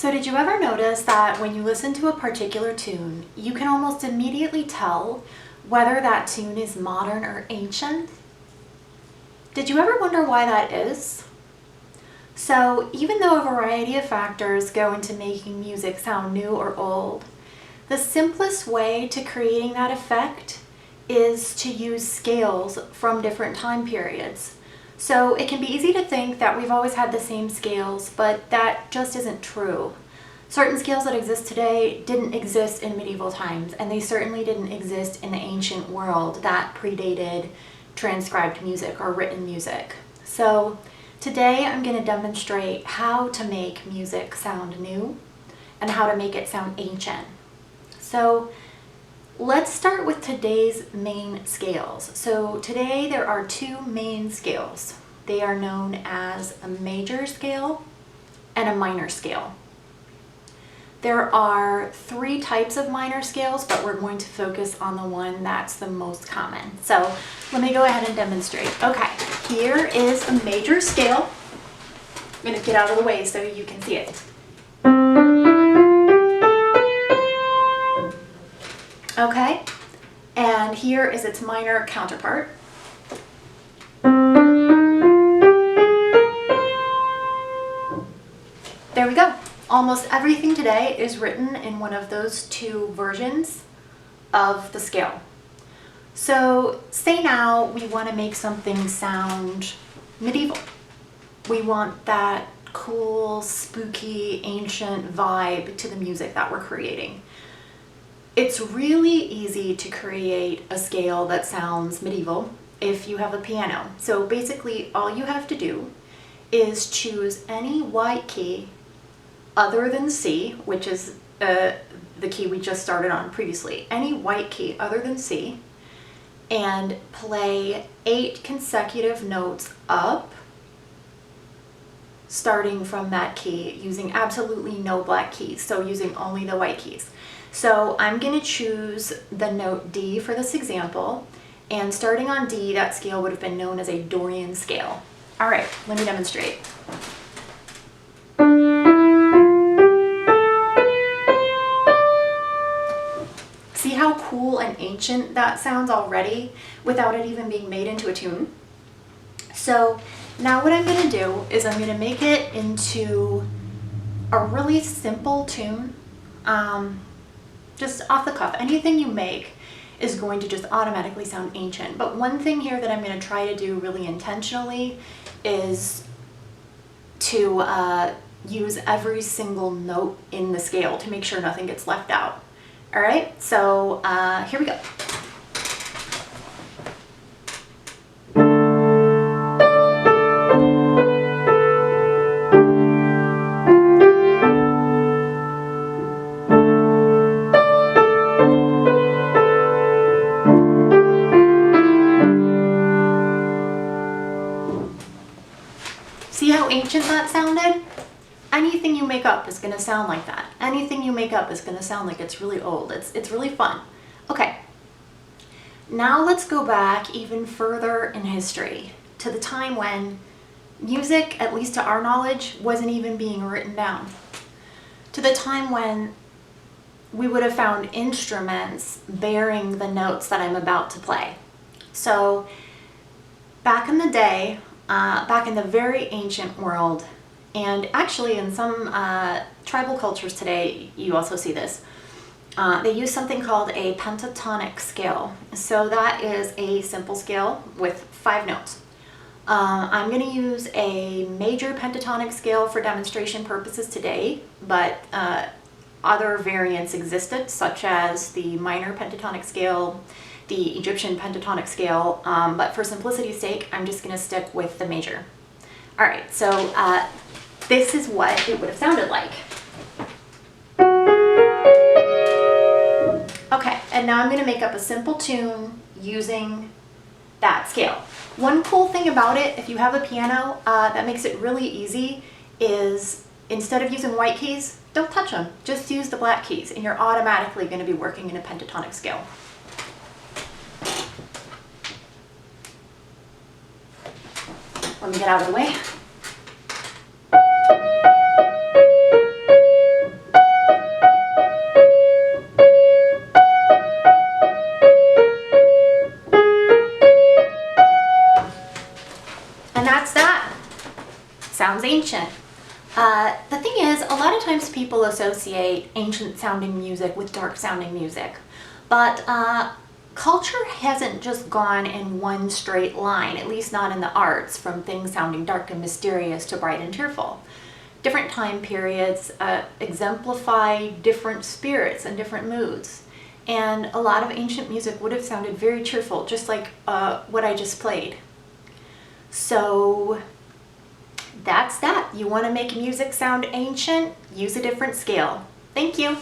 So did you ever notice that when you listen to a particular tune, you can almost immediately tell whether that tune is modern or ancient? Did you ever wonder why that is? So even though a variety of factors go into making music sound new or old, the simplest way to creating that effect is to use scales from different time periods. So it can be easy to think that we've always had the same scales, but that just isn't true. Certain scales that exist today didn't exist in medieval times, and they certainly didn't exist in the ancient world that predated transcribed music or written music. So today I'm going to demonstrate how to make music sound new and how to make it sound ancient. So let's start with today's main scales. So today there are two main scales. They are known as a major scale and a minor scale. There are three types of minor scales, but we're going to focus on the one that's the most common. So let me go ahead and demonstrate. Okay, here is a major scale. I'm going to get out of the way so you can see it. Okay, and here is its minor counterpart. There we go. Almost everything today is written in one of those two versions of the scale. So say now we want to make something sound medieval. We want that cool, spooky, ancient vibe to the music that we're creating. It's really easy to create a scale that sounds medieval if you have a piano. So basically all you have to do is choose any white key other than C, which is the key we just started on previously. Any white key other than C, and play 8 consecutive notes up starting from that key using absolutely no black keys, so using only the white keys. So I'm going to choose the note D for this example, and starting on D, that scale would have been known as a Dorian scale. All right, let me demonstrate. See how cool and ancient that sounds already without it even being made into a tune? So now what I'm going to do is I'm going to make it into a really simple tune. Just off the cuff, anything you make is going to just automatically sound ancient. But one thing here that I'm going to try to do really intentionally is to use every single note in the scale to make sure nothing gets left out. All right, so here we go. See how ancient that sounded? Anything you make up is going to sound like that. Anything you make up is going to sound like it's really old. It's really fun. Okay, now let's go back even further in history to the time when music, at least to our knowledge, wasn't even being written down. To the time when we would have found instruments bearing the notes that I'm about to play. So back in the day, back in the very ancient world, and actually in some tribal cultures today, you also see this. They use something called a pentatonic scale. So that is a simple scale with 5 notes. I'm going to use a major pentatonic scale for demonstration purposes today, but other variants existed, such as the minor pentatonic scale, the Egyptian pentatonic scale, but for simplicity's sake, I'm just going to stick with the major. All right, so this is what it would have sounded like. Okay, and now I'm going to make up a simple tune using that scale. One cool thing about it, if you have a piano, that makes it really easy is instead of using white keys, don't touch them. Just use the black keys, and you're automatically going to be working in a pentatonic scale. Let me get out of the way. sounds ancient. The thing is, a lot of times people associate ancient sounding music with dark sounding music, but culture hasn't just gone in one straight line, at least not in the arts, from things sounding dark and mysterious to bright and cheerful. Different time periods exemplify different spirits and different moods. And a lot of ancient music would have sounded very cheerful, just like what I just played. So that's that. You want to make music sound ancient? Use a different scale. Thank you.